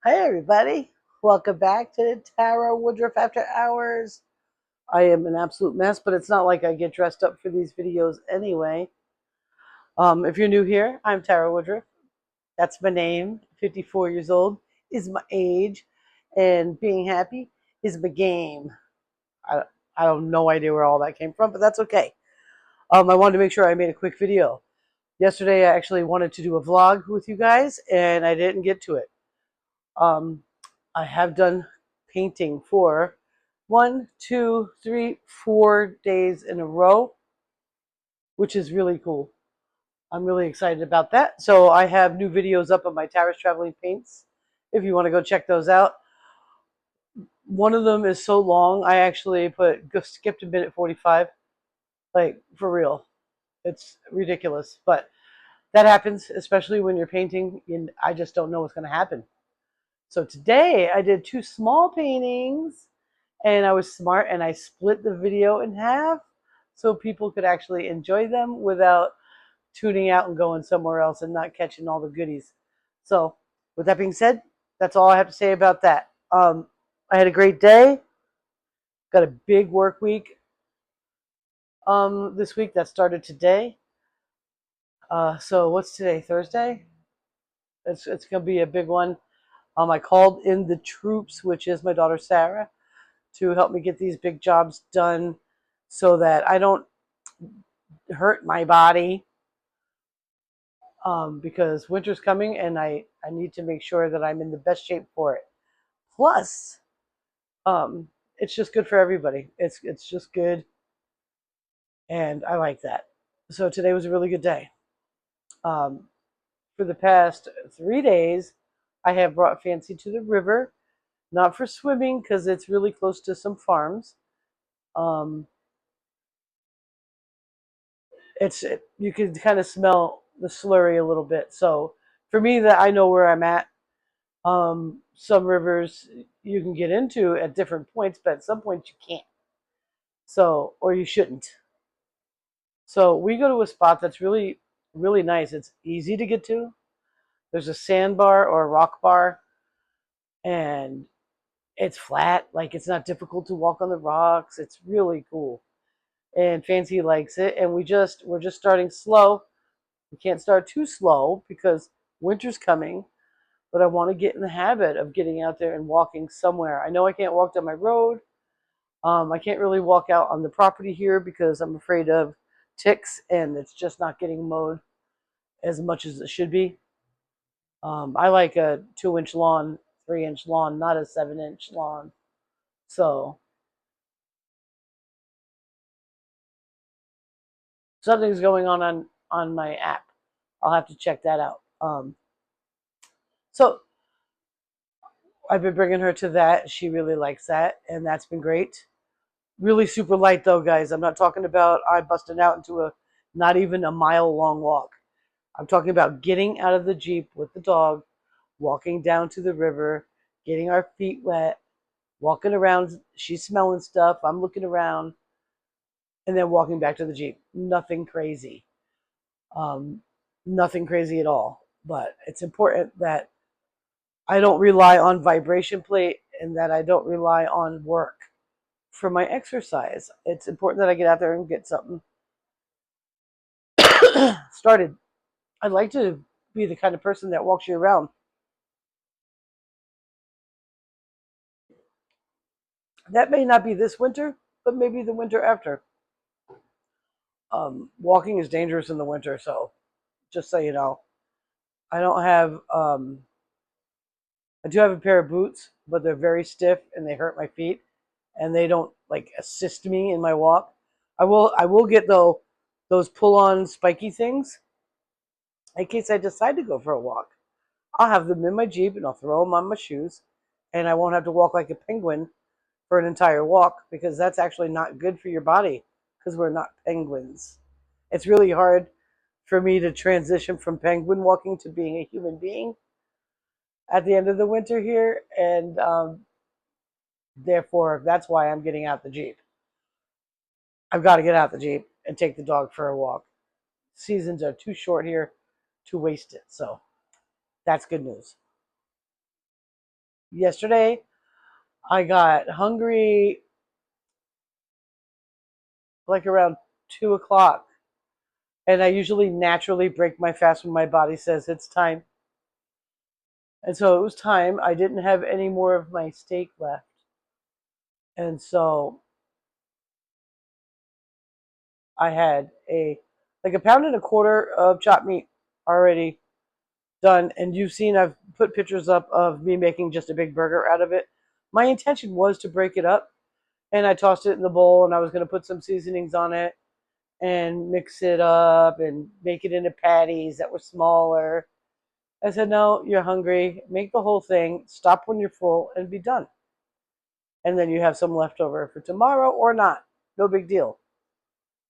Hey everybody, welcome back to Tara Woodruff After Hours. I am an absolute mess, but it's not like I get dressed up for these videos anyway. If you're new here, I'm Tara Woodruff. That's my name. 54 years old is my age, and being happy is my game. I, I have no idea where all that came from, but that's okay. I wanted to make sure I made a quick video. Yesterday, I actually wanted to do a vlog with you guys, and I didn't get to it. Um, I have done painting for 4 days in a row, which is really cool. I'm really excited about that. So I have new videos up on my Tara's Traveling Paints if you want to go check those out. One of them is so long, I actually skipped a minute 45. Like, for real. It's ridiculous. But that happens, especially when you're painting, and I just don't know what's going to happen. So today I did 2 small paintings, and I was smart and I split the video in half so people could actually enjoy them without tuning out and going somewhere else and not catching all the goodies. So with that being said, that's all I have to say about that. I had a great day. Got a big work week this week that started today. So what's today? Thursday? It's gonna be a big one. I called in the troops, which is my daughter Sarah, to help me get these big jobs done so that I don't hurt my body, because winter's coming and I need to make sure that I'm in the best shape for it. Plus, it's just good for everybody. It's just good, and I like that. So today was a really good day. Um, for the past 3 days, I have brought Fancy to the river, not for swimming because it's really close to some farms. Um, you can kind of smell the slurry a little bit. So for me, that I know where I'm at. Some rivers you can get into at different points, but at some points you can't. So, or you shouldn't. So we go to a spot that's really, really nice. It's easy to get to. There's a sandbar or a rock bar, and it's flat. Like, it's not difficult to walk on the rocks. It's really cool. And Fancy likes it. And we're just starting slow. We can't start too slow because winter's coming, but I want to get in the habit of getting out there and walking somewhere. I know I can't walk down my road. I can't really walk out on the property here because I'm afraid of ticks, and it's just not getting mowed as much as it should be. I like a 2-inch lawn, 3-inch lawn, not a 7-inch lawn. So something's going on my app. I'll have to check that out. So I've been bringing her to that. She really likes that, and that's been great. Really super light though, guys. I'm not talking about I busted out into a not even a mile long walk. I'm talking about getting out of the Jeep with the dog, walking down to the river, getting our feet wet, walking around. She's smelling stuff. I'm looking around, and then walking back to the Jeep. Nothing crazy. Um, Nothing crazy at all. But it's important that I don't rely on vibration plate and that I don't rely on work for my exercise. It's important that I get out there and get something started. I'd like to be the kind of person that walks you around. That may not be this winter, but maybe the winter after. Walking is dangerous in the winter, so just so you know. I don't have, I do have a pair of boots, but they're very stiff and they hurt my feet, and they don't like assist me in my walk. I will get though those pull on spiky things in case I decide to go for a walk. I'll have them in my Jeep and I'll throw them on my shoes, and I won't have to walk like a penguin for an entire walk because that's actually not good for your body because we're not penguins. It's really hard for me to transition from penguin walking to being a human being at the end of the winter here, and therefore that's why I'm getting out the Jeep. I've got to get out the Jeep and take the dog for a walk. Seasons are too short here to waste it, so that's good news. Yesterday, I got hungry like around 2 o'clock, and I usually naturally break my fast when my body says it's time. And so it was time. I didn't have any more of my steak left. And so I had a pound and a quarter of chopped meat already done. And you've seen I've put pictures up of me making just a big burger out of it. My intention was to break it up, and I tossed it in the bowl, and I was going to put some seasonings on it and mix it up and make it into patties that were smaller. I said, no, you're hungry. Make the whole thing. Stop when you're full and be done. And then you have some leftover for tomorrow or not. No big deal.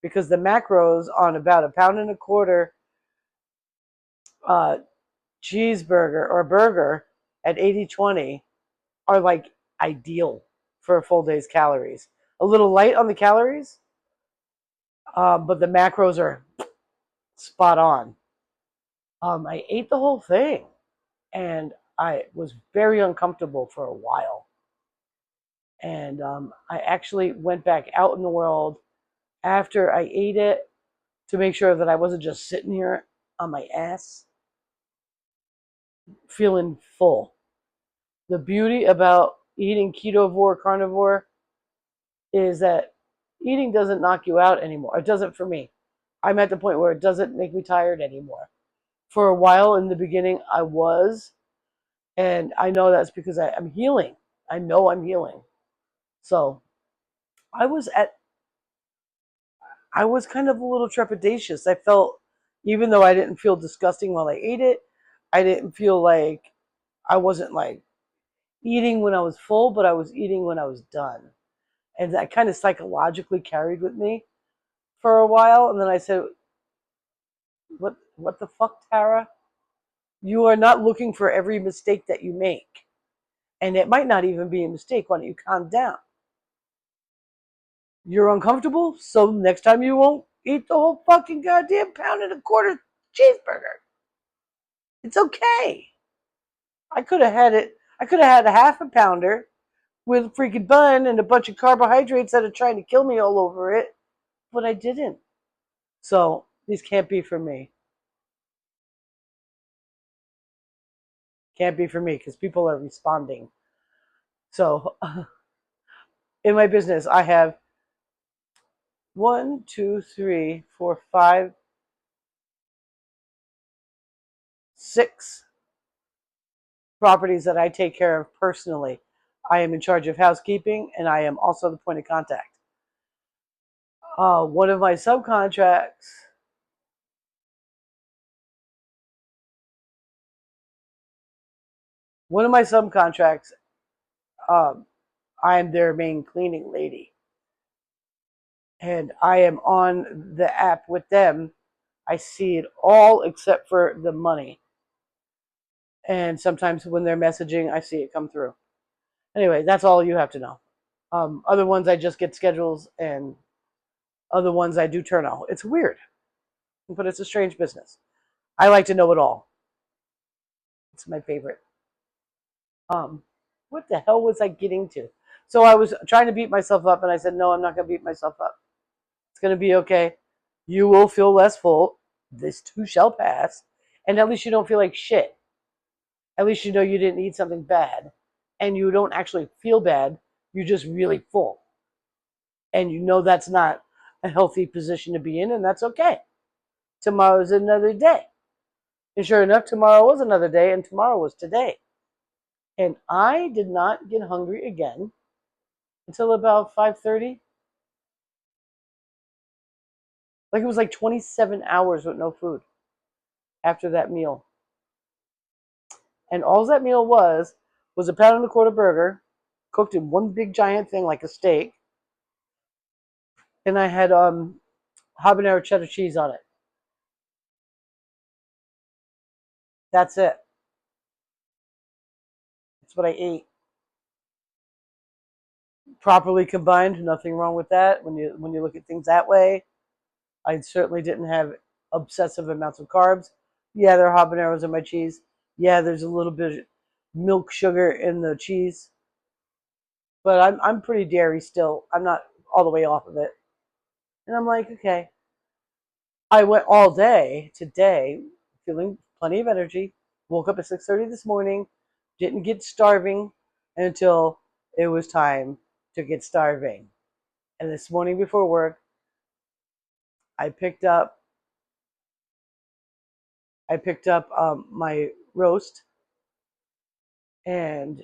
Because the macros on about a pound and a quarter uh, cheeseburger or burger at 80/20 are like ideal for a full day's calories. A little light on the calories, but the macros are spot on. I ate the whole thing, and I was very uncomfortable for a while. And I actually went back out in the world after I ate it to make sure that I wasn't just sitting here on my ass feeling full. The beauty about eating ketovore, carnivore is that eating doesn't knock you out anymore. It doesn't for me. I'm at the point where it doesn't make me tired anymore. For a while in the beginning, I was, and I know that's because I'm healing. I know I'm healing. So I was at I was kind of a little trepidatious. I felt, even though I didn't feel disgusting while I ate it, I didn't feel like I wasn't like eating when I was full, but I was eating when I was done. And that kind of psychologically carried with me for a while. And then I said, what the fuck, Tara? You are not looking for every mistake that you make. And it might not even be a mistake. Why don't you calm down? You're uncomfortable, so next time you won't eat the whole fucking goddamn pound and a quarter cheeseburger. It's okay. I could have had it. I could have had a half a pounder with a freaking bun and a bunch of carbohydrates that are trying to kill me all over it, but I didn't. So these can't be for me. Can't be for me because people are responding. So in my business, I have 6 properties that I take care of personally. I am in charge of housekeeping, and I am also the point of contact. One of my subcontracts, one of my subcontracts, um, I am their main cleaning lady, and I am on the app with them. I see it all except for the money, and sometimes when they're messaging, I see it come through. Anyway, that's all you have to know. Other ones I just get schedules, and other ones I do turn out. It's weird, but it's a strange business. I like to know it all. It's my favorite. Um, what the hell was I getting to? So I was trying to beat myself up, and I said, no, I'm not going to beat myself up. It's going to be okay. You will feel less full. This too shall pass. And at least you don't feel like shit. At least you know you didn't eat something bad. And you don't actually feel bad. You're just really full. And you know that's not a healthy position to be in, and that's okay. Tomorrow's another day. And sure enough, tomorrow was another day, and tomorrow was today. And I did not get hungry again until about 5:30. Like it was like 27 hours with no food after that meal. And all that meal was a pound and a quarter burger, cooked in one big giant thing like a steak. And I had habanero cheddar cheese on it. That's it. That's what I ate. Properly combined, nothing wrong with that. When you look at things that way, I certainly didn't have obsessive amounts of carbs. Yeah, there are habaneros in my cheese. Yeah, there's a little bit milk sugar in the cheese. But I'm pretty dairy still. I'm not all the way off of it. And I'm like, okay. I went all day today feeling plenty of energy. Woke up at 6:30 this morning. Didn't get starving until it was time to get starving. And this morning before work, I picked up my roast, and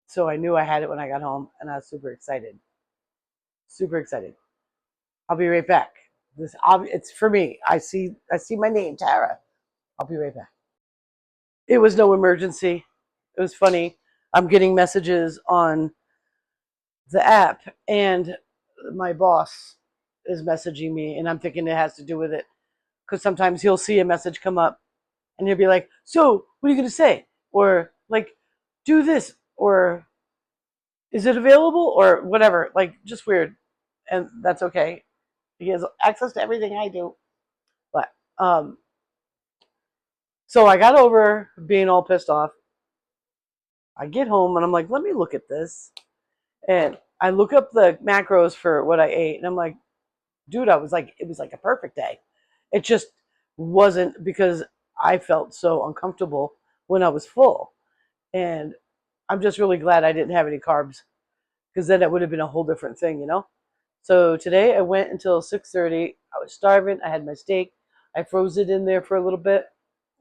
so I knew I had it when I got home, and I was super excited. Super excited. I'll be right back. It's for me. I see my name, Tara. I'll be right back. It was no emergency. It was funny. I'm getting messages on the app, and my boss is messaging me, and I'm thinking it has to do with it because sometimes he'll see a message come up, and he'll be like, "So, what are you going to say?" Or like, "Do this," or "Is it available?" or whatever. Like, just weird, and that's okay. He has access to everything I do. But so I got over being all pissed off. I get home and I'm like, let me look at this. And I look up the macros for what I ate, and I'm like, dude, it was like a perfect day. It just wasn't because I felt so uncomfortable when I was full. And I'm just really glad I didn't have any carbs because then it would have been a whole different thing, you know? So today I went until 6:30. I was starving. I had my steak. I froze it in there for a little bit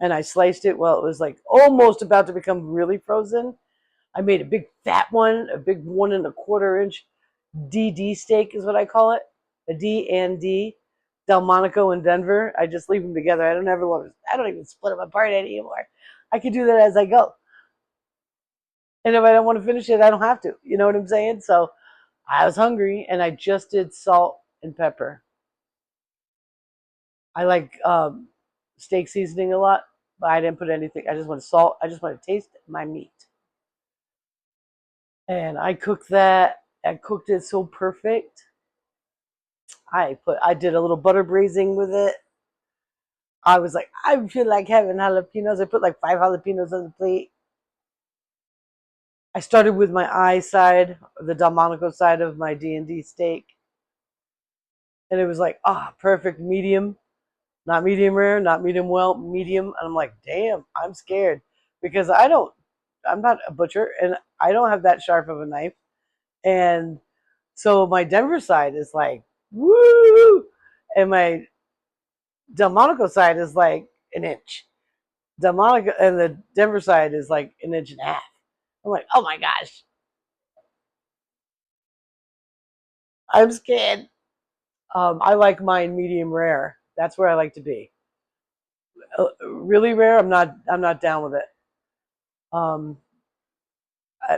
and I sliced it. Well, it was like almost about to become really frozen. I made a big fat one, a big 1.25 inch DD steak is what I call it. A D and D. Delmonico and Denver. I just leave them together. I don't even split them apart anymore. I can do that as I go. And if I don't want to finish it, I don't have to. You know what I'm saying? So I was hungry and I just did salt and pepper. I like steak seasoning a lot, but I didn't put anything. I just want salt. I just want to taste my meat. And I cooked that. I cooked it so perfect. I did a little butter braising with it. I was like, I feel like having jalapenos. I put like 5 jalapenos on the plate. I started with my eye side, the Delmonico side of my D&D steak. And it was like, perfect medium. Not medium rare, not medium well, medium. And I'm like, damn, I'm scared. Because I'm not a butcher and I don't have that sharp of a knife. And so my Denver side is like, woo! And my Delmonico side is like an inch. Delmonico and the Denver side is like an inch and a half. I'm like, oh my gosh, I'm scared. I like mine medium rare. That's where I like to be. Really rare, I'm not down with it. Um,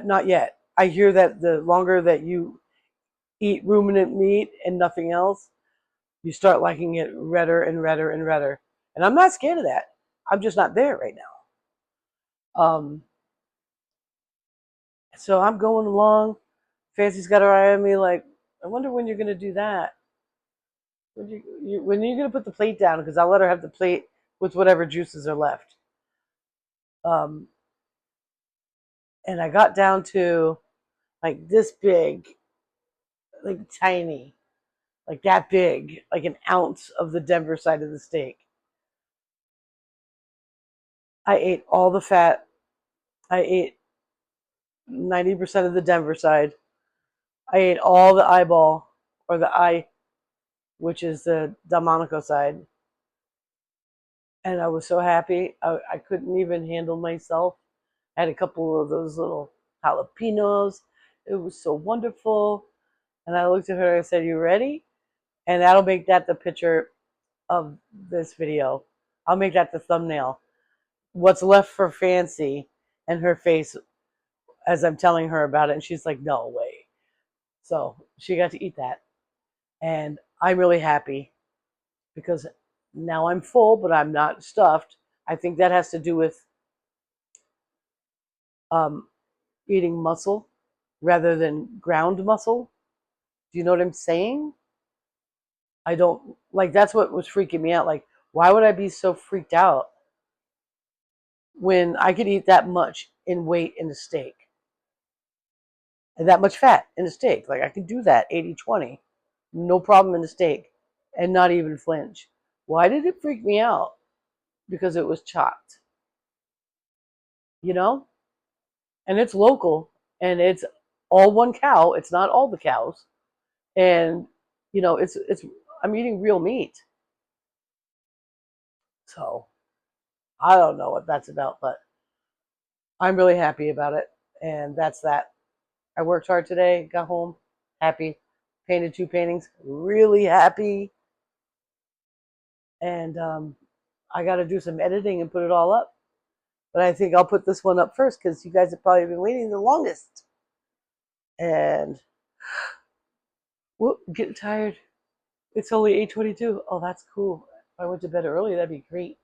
not yet. I hear that the longer that you eat ruminant meat and nothing else, you start liking it redder and redder and redder. And I'm not scared of that. I'm just not there right now. So I'm going along. Fancy's got her eye on me like, I wonder when you're going to do that. When you're going to put the plate down, because I'll let her have the plate with whatever juices are left. Um, and I got down to like this big, like tiny, like that big, like an ounce of the Denver side of the steak. I ate all the fat. I ate 90% of the Denver side. I ate all the eyeball, or the eye, which is the Delmonico side. And I was so happy. I couldn't even handle myself. I had a couple of those little jalapenos. It was so wonderful. And I looked at her and I said, you ready? And that'll make that the picture of this video. I'll make that the thumbnail. What's left for Fancy and her face as I'm telling her about it. And she's like, no way. So she got to eat that. And I'm really happy because now I'm full, but I'm not stuffed. I think that has to do with um, eating muscle rather than ground muscle. Do you know what I'm saying? I don't like that's what was freaking me out. Like, why would I be so freaked out when I could eat that much in weight in a steak and that much fat in a steak. Like I could do that 80-20, no problem in a steak and not even flinch. Why did it freak me out? Because it was chopped, you know? And it's local and it's all one cow. It's not all the cows. And it's I'm eating real meat. So I don't know what that's about, but I'm really happy about it. And that's that. I worked hard today, got home, happy, painted 2 paintings, really happy. And I got to do some editing and put it all up. But I think I'll put this one up first because you guys have probably been waiting the longest. And whoop, getting tired. It's only 8:22. Oh, that's cool. If I went to bed early, that'd be great.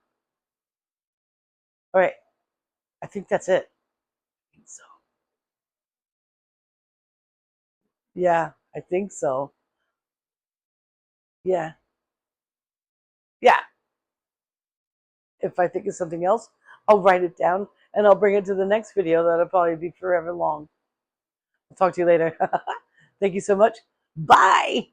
All right, I think that's it. So yeah, I think so. Yeah, yeah. If I think of something else, I'll write it down and I'll bring it to the next video. That'll probably be forever long. I'll talk to you later. Thank you so much. Bye.